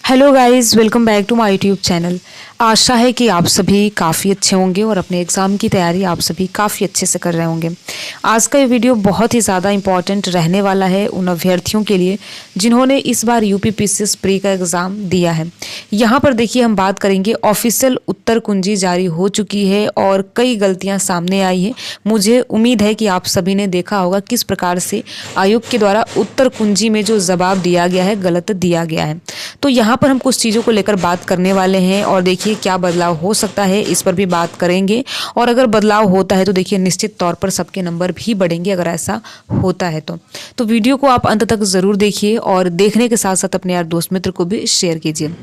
Hello guys, welcome back to my YouTube channel. आशा है कि आप सभी काफ़ी अच्छे होंगे और अपने एग्ज़ाम की तैयारी आप सभी काफ़ी अच्छे से कर रहे होंगे। आज का ये वीडियो बहुत ही ज़्यादा इम्पॉर्टेंट रहने वाला है उन अभ्यर्थियों के लिए जिन्होंने इस बार यूपी पीसीएस प्री का एग्ज़ाम दिया है। यहाँ पर देखिए हम बात करेंगे, ऑफिशियल उत्तर कुंजी जारी हो चुकी है और कई गलतियाँ सामने आई हैं। मुझे उम्मीद है कि आप सभी ने देखा होगा किस प्रकार से आयोग के द्वारा उत्तर कुंजी में जो जवाब दिया गया है गलत दिया गया है। तो यहाँ पर हम कुछ चीज़ों को लेकर बात करने वाले हैं और देखिए क्या बदलाव हो सकता है इस पर भी बात करेंगे। और अगर बदलाव होता है तो देखिए निश्चित तौर पर सबके नंबर भी बढ़ेंगे अगर ऐसा होता है तो वीडियो को आप अंत तक ज़रूर देखिए और देखने के साथ साथ अपने यार दोस्त मित्र को भी शेयर कीजिए।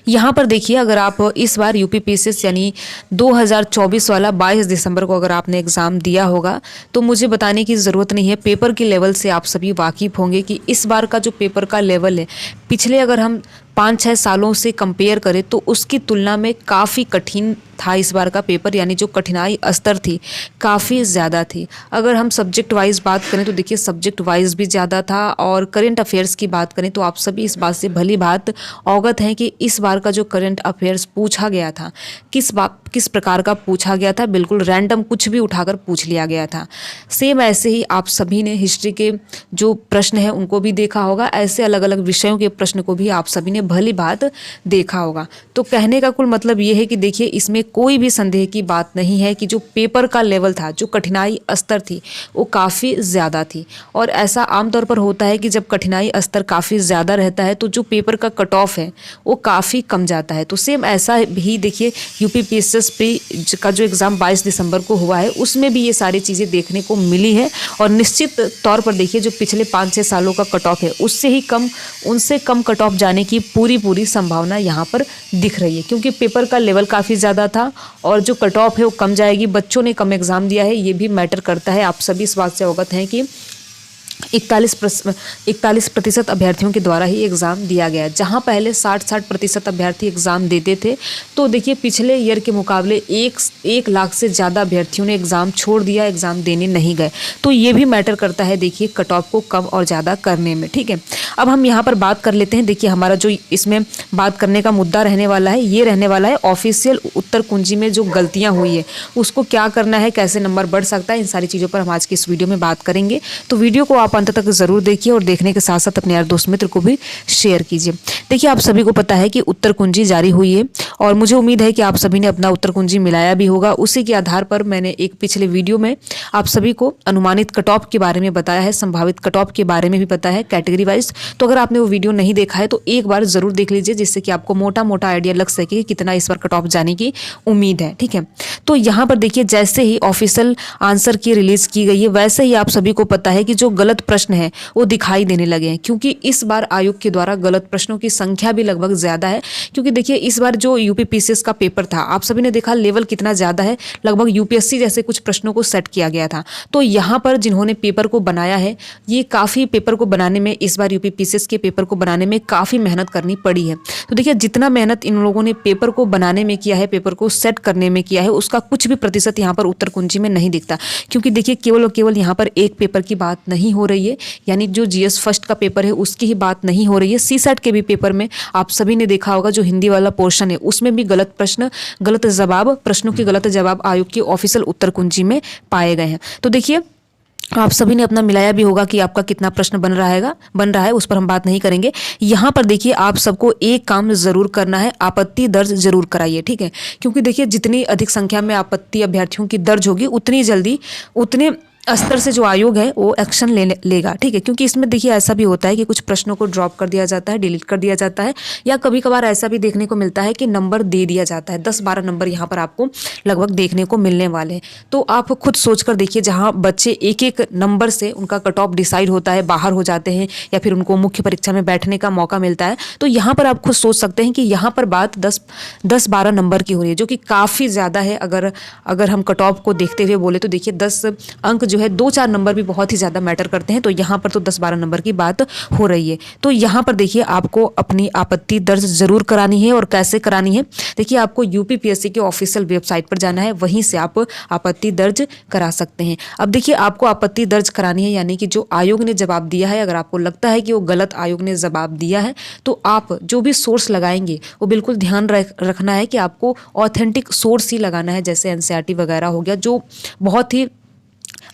यहाँ पर देखिए, अगर आप इस बार यूपी पीसीएस यानी 2024 वाला 22 दिसंबर को अगर आपने एग्ज़ाम दिया होगा तो मुझे बताने की ज़रूरत नहीं है, पेपर के लेवल से आप सभी वाकिफ़ होंगे कि इस बार का जो पेपर का लेवल है, पिछले अगर हम 5-6 सालों से कंपेयर करें तो उसकी तुलना में काफ़ी कठिन था इस बार का पेपर, यानी जो कठिनाई स्तर थी काफ़ी ज़्यादा थी। अगर हम सब्जेक्ट वाइज बात करें तो देखिए सब्जेक्ट वाइज भी ज़्यादा था और करंट अफेयर्स की बात करें तो आप सभी इस बात से भली बात अवगत हैं कि इस बार का जो करंट अफेयर्स पूछा गया था किस प्रकार का पूछा गया था, बिल्कुल रैंडम कुछ भी उठाकर पूछ लिया गया था। सेम ऐसे ही आप सभी ने हिस्ट्री के जो प्रश्न हैं उनको भी देखा होगा, ऐसे अलग अलग विषयों के प्रश्न को भी आप सभी ने भली बात देखा होगा। तो कहने का कुल मतलब ये है कि देखिए इसमें कोई भी संदेह की बात नहीं है कि जो पेपर का लेवल था, जो कठिनाई स्तर थी वो काफ़ी ज़्यादा थी। और ऐसा आमतौर पर होता है कि जब कठिनाई स्तर काफ़ी ज़्यादा रहता है तो जो पेपर का कट ऑफ है वो काफ़ी कम जाता है। तो सेम ऐसा भी देखिए यूपी पीसीएस प्री का जो एग्ज़ाम 22 दिसंबर को हुआ है उसमें भी ये सारी चीज़ें देखने को मिली है। और निश्चित तौर पर देखिए जो पिछले 5-6 सालों का कट ऑफ है उनसे कम कट ऑफ जाने की पूरी संभावना यहाँ पर दिख रही है, क्योंकि पेपर का लेवल काफ़ी ज़्यादा था और जो कट ऑफ है वो कम जाएगी। बच्चों ने कम एग्ज़ाम दिया है, ये भी मैटर करता है। आप सभी इस बात से अवगत हैं कि 41% अभ्यर्थियों के द्वारा ही एग्ज़ाम दिया गया, जहां पहले 60% अभ्यर्थी एग्ज़ाम देते थे। तो देखिए पिछले ईयर के मुकाबले 1 लाख से ज़्यादा अभ्यर्थियों ने एग्ज़ाम छोड़ दिया, एग्ज़ाम देने नहीं गए। तो ये भी मैटर करता है देखिए कट ऑफ को कम और ज़्यादा करने में। ठीक है, अब हम यहाँ पर बात कर लेते हैं। देखिए हमारा जो इसमें बात करने का मुद्दा रहने वाला है, ये रहने वाला है ऑफिशियल उत्तर कुंजी में जो गलतियाँ हुई है उसको क्या करना है, कैसे नंबर बढ़ सकता है, इन सारी चीज़ों पर हम आज की इस वीडियो में बात करेंगे। तो वीडियो को आप अंत तक ज़रूर देखिए और देखने के साथ साथ अपने यार दोस्त मित्र को भी शेयर कीजिए। देखिए आप सभी को पता है कि उत्तर कुंजी जारी हुई है और मुझे उम्मीद है कि आप सभी ने अपना उत्तर कुंजी मिलाया भी होगा। उसी के आधार पर मैंने एक पिछले वीडियो में आप सभी को अनुमानित कट ऑफ के बारे में बताया है, संभावित कट ऑफ के बारे में भी पता है कैटेगरी वाइज। तो अगर आपने वो वीडियो नहीं देखा है तो एक बार ज़रूर देख लीजिए, जिससे कि आपको मोटा मोटा आइडिया लग सके कि कितना इस बार कट ऑफ जाने की उम्मीद है। ठीक है, तो यहाँ पर देखिए जैसे ही ऑफिशियल आंसर की रिलीज़ की गई है वैसे ही आप सभी को पता है कि जो गलत प्रश्न है वो दिखाई देने लगे हैं, क्योंकि इस बार आयोग के द्वारा गलत प्रश्नों की संख्या भी लगभग ज़्यादा है। क्योंकि देखिए इस बार जो यूपी पीसीएस का पेपर था आप सभी ने देखा लेवल कितना ज़्यादा है, लगभग यूपीएससी जैसे कुछ प्रश्नों को सेट किया गया था। तो यहाँ पर जिन्होंने पेपर को बनाया है, ये काफ़ी पेपर को बनाने में, इस बार यूपी पीसीएस के पेपर को बनाने में काफ़ी मेहनत करनी पड़ी है। तो देखिए जितना मेहनत इन लोगों ने पेपर को बनाने में किया है, पेपर को सेट करने में किया है, उसका कुछ भी प्रतिशत यहाँ पर उत्तर कुंजी में नहीं दिखता। क्योंकि देखिए केवल और केवल यहाँ पर एक पेपर की बात नहीं हो रही है, यानी जो जीएस फर्स्ट का पेपर है उसकी ही बात नहीं हो रही है। सीसैट के भी पेपर में आप सभी ने देखा होगा जो हिंदी वाला पोर्शन है उसमें भी प्रश्नों के गलत जवाब आयोग की ऑफिशियल उत्तर कुंजी में पाए गए हैं। तो देखिए आप सभी ने अपना मिलाया भी होगा कि आपका कितना प्रश्न बन रहा है, उस पर हम बात नहीं करेंगे। यहाँ पर देखिए आप सबको एक काम जरूर करना है, आपत्ति दर्ज जरूर कराइए। ठीक है, क्योंकि देखिए जितनी अधिक संख्या में आपत्ति अभ्यर्थियों की दर्ज होगी उतनी जल्दी उतने स्तर से जो आयोग है वो एक्शन लेगा। ठीक है, क्योंकि इसमें देखिए ऐसा भी होता है कि कुछ प्रश्नों को ड्रॉप कर दिया जाता है, डिलीट कर दिया जाता है, या कभी कभार ऐसा भी देखने को मिलता है कि नंबर दे दिया जाता है। 10-12 नंबर यहाँ पर आपको लगभग देखने को मिलने वाले हैं। तो आप खुद सोच कर देखिए, जहाँ बच्चे एक नंबर से उनका कट ऑफ डिसाइड होता है, बाहर हो जाते हैं या फिर उनको मुख्य परीक्षा में बैठने का मौका मिलता है, तो यहाँ पर आप खुद सोच सकते हैं कि यहाँ पर बात 10-12 नंबर की हो रही है, जो कि काफ़ी ज़्यादा है। अगर हम कट ऑफ को देखते हुए बोले तो देखिए 10 अंक जो जो है 2-4 नंबर भी बहुत ही ज़्यादा मैटर करते हैं। तो यहाँ पर तो 10-12 नंबर की बात हो रही है। तो यहाँ पर देखिए आपको अपनी आपत्ति दर्ज जरूर करानी है। और कैसे करानी है, देखिए आपको यूपीपीएससी के ऑफिशियल वेबसाइट पर जाना है, वहीं से आप आपत्ति दर्ज करा सकते हैं। अब देखिए आपको आपत्ति दर्ज करानी है, यानी कि जो आयोग ने जवाब दिया है, अगर आपको लगता है कि वो गलत आयोग ने जवाब दिया है, तो आप जो भी सोर्स लगाएंगे वो बिल्कुल ध्यान रखना है कि आपको ऑथेंटिक सोर्स ही लगाना है। जैसे एनसीईआरटी वगैरह हो गया, जो बहुत ही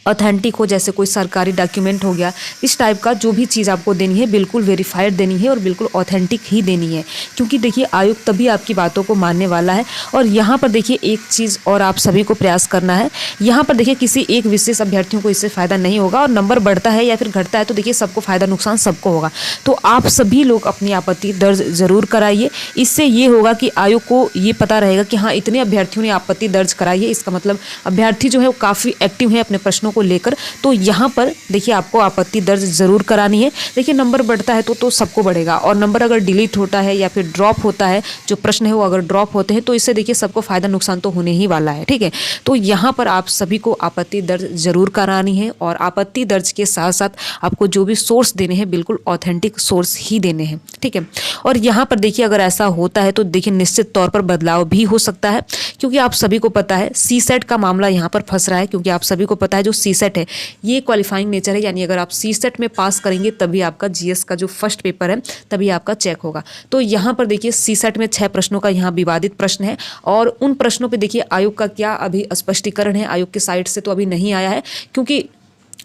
ऑथेंटिक हो, जैसे कोई सरकारी डॉक्यूमेंट हो गया, इस टाइप का जो भी चीज़ आपको देनी है बिल्कुल वेरीफाइड देनी है और बिल्कुल ऑथेंटिक ही देनी है। क्योंकि देखिए आयोग तभी आपकी बातों को मानने वाला है। और यहाँ पर देखिए एक चीज़ और आप सभी को प्रयास करना है, यहाँ पर देखिए किसी एक विशेष अभ्यर्थियों को इससे फ़ायदा नहीं होगा, और नंबर बढ़ता है या फिर घटता है तो देखिए सबको फ़ायदा नुकसान सबको होगा। तो आप सभी लोग अपनी आपत्ति दर्ज जरूर कराइए। इससे ये होगा कि आयोग को ये पता रहेगा कि हाँ इतने अभ्यर्थियों ने आपत्ति दर्ज कराई है, इसका मतलब अभ्यर्थी जो है वो काफ़ी एक्टिव है अपने प्रश्नों को लेकर। तो यहाँ पर देखिए आपको आपत्ति दर्ज जरूर करानी है। देखिए नंबर बढ़ता है तो सबको बढ़ेगा, और नंबर अगर डिलीट होता है या फिर ड्रॉप होता है, जो प्रश्न है वो अगर ड्रॉप होते हैं तो इससे देखिए सबको फायदा नुकसान तो होने ही वाला है। ठीक है, तो यहाँ पर आप सभी को आपत्ति दर्ज जरूर करानी है। और आपत्ति दर्ज के साथ साथ आपको जो भी सोर्स देने हैं बिल्कुल ऑथेंटिक सोर्स ही देने हैं। ठीक है, और यहाँ पर देखिए अगर ऐसा होता है तो देखिए निश्चित तौर पर बदलाव भी हो सकता है, क्योंकि आप सभी को पता है सीसेट का मामला यहाँ पर फंस रहा है। क्योंकि आप सभी को पता है जो सीसेट है ये क्वालिफाइंग नेचर है, यानी अगर आप सीसेट में पास करेंगे तभी आपका जीएस का जो फर्स्ट पेपर है तभी आपका चेक होगा। तो यहाँ पर देखिए सीसेट में 6 प्रश्नों का यहाँ विवादित प्रश्न है, और उन प्रश्नों पे देखिए आयोग का क्या अभी स्पष्टीकरण है, आयोग की साइट से तो अभी नहीं आया है। क्योंकि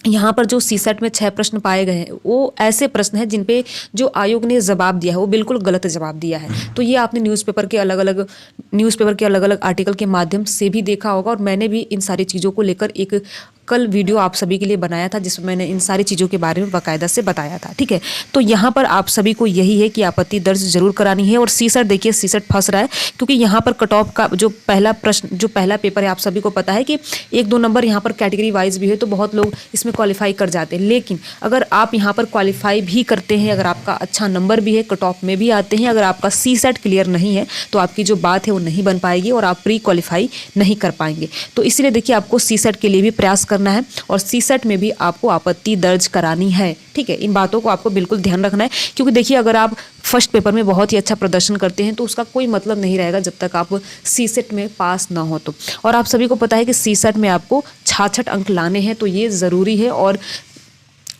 यहाँ पर जो सीसेट में 6 प्रश्न पाए गए हैं वो ऐसे प्रश्न हैं जिन पे जो आयोग ने जवाब दिया है वो बिल्कुल गलत जवाब दिया है। तो ये आपने न्यूज़पेपर के अलग अलग आर्टिकल के माध्यम से भी देखा होगा, और मैंने भी इन सारी चीज़ों को लेकर एक कल वीडियो आप सभी के लिए बनाया था, जिसमें मैंने इन सारी चीज़ों के बारे में बाकायदा से बताया था। ठीक है, तो यहाँ पर आप सभी को यही है कि आपत्ति दर्ज जरूर करानी है। और सीसेट देखिए सीसेट फंस रहा है, क्योंकि यहाँ पर कट ऑफ का जो पहला प्रश्न, जो पहला पेपर है, आप सभी को पता है कि 1-2 नंबर यहाँ पर कैटेगरी वाइज भी है, तो बहुत लोग इसमें क्वालिफाई कर जाते हैं। लेकिन अगर आप यहाँ पर क्वालिफाई भी करते हैं, अगर आपका अच्छा नंबर भी है, कट ऑफ में भी आते हैं, अगर आपका सीसेट क्लियर नहीं है तो आपकी जो बात है वो नहीं बन पाएगी और आप प्री क्वालिफाई नहीं कर पाएंगे। तो इसलिए देखिए आपको सीसेट के लिए भी प्रयास करना है, और सीसेट में भी आपको आपत्ति दर्ज करानी है। ठीक है, इन बातों को आपको बिल्कुल ध्यान रखना है, क्योंकि देखिए अगर आप फर्स्ट पेपर में बहुत ही अच्छा प्रदर्शन करते हैं तो उसका कोई मतलब नहीं रहेगा जब तक आप सीसेट में पास ना हो तो। और आप सभी को पता है कि सीसेट में आपको 66 अंक लाने हैं, तो ये ज़रूरी है। और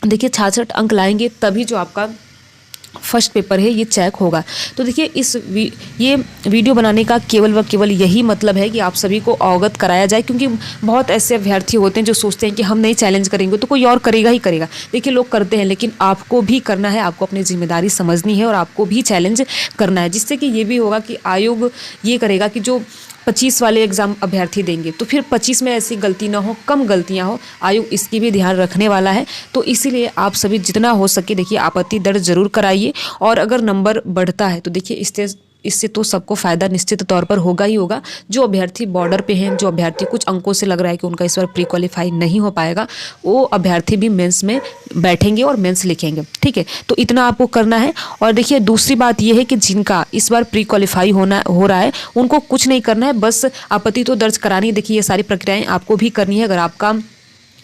देखिए 66 अंक लाएंगे तभी जो आपका फर्स्ट पेपर है ये चेक होगा। तो देखिए ये वीडियो बनाने का केवल व केवल यही मतलब है कि आप सभी को अवगत कराया जाए, क्योंकि बहुत ऐसे अभ्यर्थी होते हैं जो सोचते हैं कि हम नहीं चैलेंज करेंगे तो कोई और करेगा ही करेगा। देखिए लोग करते हैं, लेकिन आपको भी करना है, आपको अपनी जिम्मेदारी समझनी है और आपको भी चैलेंज करना है, जिससे कि ये भी होगा कि आयोग ये करेगा कि जो 25 वाले एग्जाम अभ्यर्थी देंगे तो फिर 25 में ऐसी गलती ना हो, कम गलतियां हो, आयोग इसकी भी ध्यान रखने वाला है। तो इसीलिए आप सभी जितना हो सके देखिए आपत्ति दर्ज जरूर कराइए। और अगर नंबर बढ़ता है तो देखिए इससे तो सबको फ़ायदा निश्चित तौर पर होगा ही होगा। जो अभ्यर्थी बॉर्डर पे हैं, जो अभ्यर्थी कुछ अंकों से लग रहा है कि उनका इस बार प्री क्वालिफाई नहीं हो पाएगा, वो अभ्यर्थी भी मेंस में बैठेंगे और मेंस लिखेंगे। ठीक है, तो इतना आपको करना है। और देखिए दूसरी बात यह है कि जिनका इस बार प्री क्वालिफाई हो रहा है उनको कुछ नहीं करना है, बस आपत्ति तो दर्ज करानी है। देखिए ये सारी प्रक्रियाएँ आपको भी करनी है, अगर आपका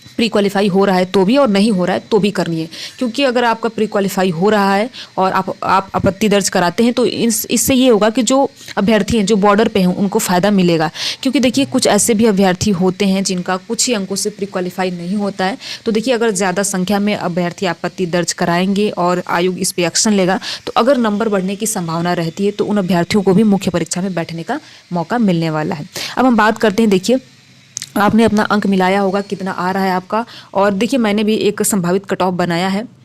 प्री क्वालिफाई हो रहा है तो भी और नहीं हो रहा है तो भी करनी है। क्योंकि अगर आपका प्री क्वालिफाई हो रहा है और आप आपत्ति दर्ज कराते हैं तो इससे ये होगा कि जो अभ्यर्थी हैं जो बॉर्डर पे हैं उनको फ़ायदा मिलेगा। क्योंकि देखिए कुछ ऐसे भी अभ्यर्थी होते हैं जिनका कुछ ही अंकों से प्री क्वालिफाई नहीं होता है। तो देखिए अगर ज़्यादा संख्या में अभ्यर्थी आपत्ति दर्ज कराएंगे और आयोग इस पर एक्शन लेगा तो अगर नंबर बढ़ने की संभावना रहती है तो उन अभ्यर्थियों को भी मुख्य परीक्षा में बैठने का मौका मिलने वाला है। अब हम बात करते हैं, देखिए आपने अपना अंक मिलाया होगा, कितना आ रहा है आपका। और देखिए मैंने भी एक संभावित कट ऑफ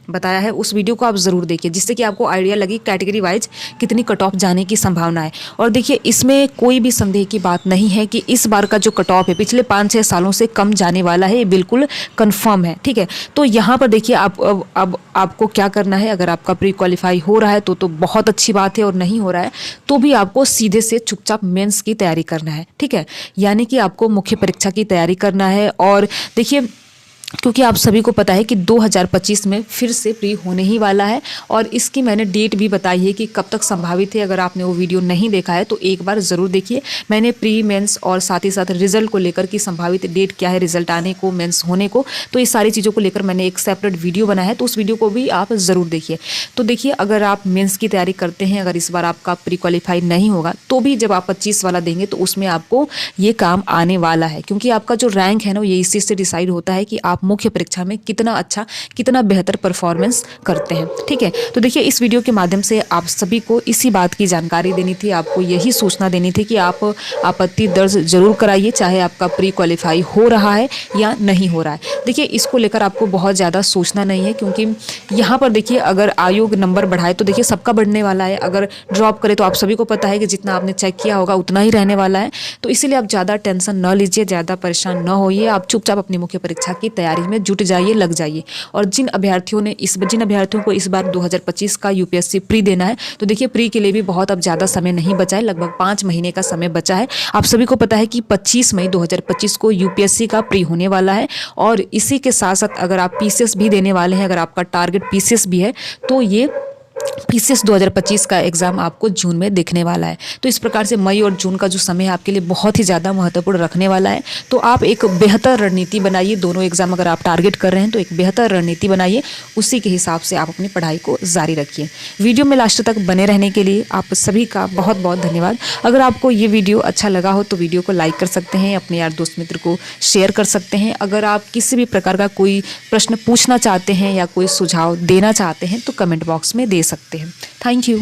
बताया है, उस वीडियो को आप ज़रूर देखिए, जिससे कि आपको आइडिया लगे कैटेगरी वाइज कितनी कट ऑफ जाने की संभावना है। और देखिए इसमें कोई भी संदेह की बात नहीं है कि इस बार का जो कट ऑफ है पिछले 5-6 सालों से कम जाने वाला है, ये बिल्कुल कंफर्म है। ठीक है, तो यहाँ पर देखिए अब आपको क्या करना है, अगर आपका प्री क्वालिफाई हो रहा है तो बहुत अच्छी बात है, और नहीं हो रहा है तो भी आपको सीधे से चुपचाप मेंस की तैयारी करना है। ठीक है, यानी कि आपको मुख्य परीक्षा की तैयारी करना है। और देखिए क्योंकि आप सभी को पता है कि 2025 में फिर से प्री होने ही वाला है और इसकी मैंने डेट भी बताई है कि कब तक संभावित है। अगर आपने वो वीडियो नहीं देखा है तो एक बार ज़रूर देखिए। मैंने प्री मेंस और साथ ही साथ रिजल्ट को लेकर की संभावित डेट क्या है, रिजल्ट आने को, मेंस होने को, तो ये सारी चीज़ों को लेकर मैंने एक सेपरेट वीडियो बनाया है, तो उस वीडियो को भी आप ज़रूर देखिए। तो देखिए, अगर आप मेंस की तैयारी करते हैं, अगर इस बार आपका प्री क्वालिफाई नहीं होगा तो भी जब आप 25 वाला देंगे तो उसमें आपको ये काम आने वाला है, क्योंकि आपका जो रैंक है ना ये इसी से डिसाइड होता है कि आप मुख्य परीक्षा में कितना अच्छा, कितना बेहतर परफॉर्मेंस करते हैं। ठीक है, तो देखिए इस वीडियो के माध्यम से आप सभी को इसी बात की जानकारी देनी थी, आपको यही सूचना देनी थी कि आप आपत्ति दर्ज जरूर कराइए, चाहे आपका प्री क्वालिफाई हो रहा है या नहीं हो रहा है। देखिए इसको लेकर आपको बहुत ज़्यादा सोचना नहीं है, क्योंकि यहाँ पर देखिए अगर आयोग नंबर बढ़ाए तो देखिए सबका बढ़ने वाला है, अगर ड्रॉप करे तो आप सभी को पता है कि जितना आपने चेक किया होगा उतना ही रहने वाला है। तो इसीलिए आप ज़्यादा टेंशन न लीजिए, ज़्यादा परेशान न होइए, आप चुपचाप अपनी मुख्य परीक्षा की तैयारी में जुट जाइए, लग जाइए। और जिन अभ्यर्थियों को इस बार 2025 का यूपीएससी प्री देना है, तो देखिए प्री के लिए भी बहुत अब ज़्यादा समय नहीं बचा है, लगभग 5 महीने का समय बचा है। आप सभी को पता है कि 25 मई 2025 को यूपीएससी का प्री होने वाला है और इसी के साथ साथ अगर आप पीसीएस भी देने वाले हैं, अगर आपका टारगेट पीसीएस भी है तो ये पीसीएस 2025 का एग्ज़ाम आपको जून में दिखने वाला है। तो इस प्रकार से मई और जून का जो समय है आपके लिए बहुत ही ज़्यादा महत्वपूर्ण रखने वाला है। तो आप एक बेहतर रणनीति बनाइए, दोनों एग्ज़ाम अगर आप टारगेट कर रहे हैं तो एक बेहतर रणनीति बनाइए, उसी के हिसाब से आप अपनी पढ़ाई को जारी रखिए। वीडियो में लास्ट तक बने रहने के लिए आप सभी का बहुत बहुत धन्यवाद। अगर आपको ये वीडियो अच्छा लगा हो तो वीडियो को लाइक कर सकते हैं, अपने यार दोस्त मित्र को शेयर कर सकते हैं। अगर आप किसी भी प्रकार का कोई प्रश्न पूछना चाहते हैं या कोई सुझाव देना चाहते हैं तो कमेंट बॉक्स में दे सकते हैं। Thank you.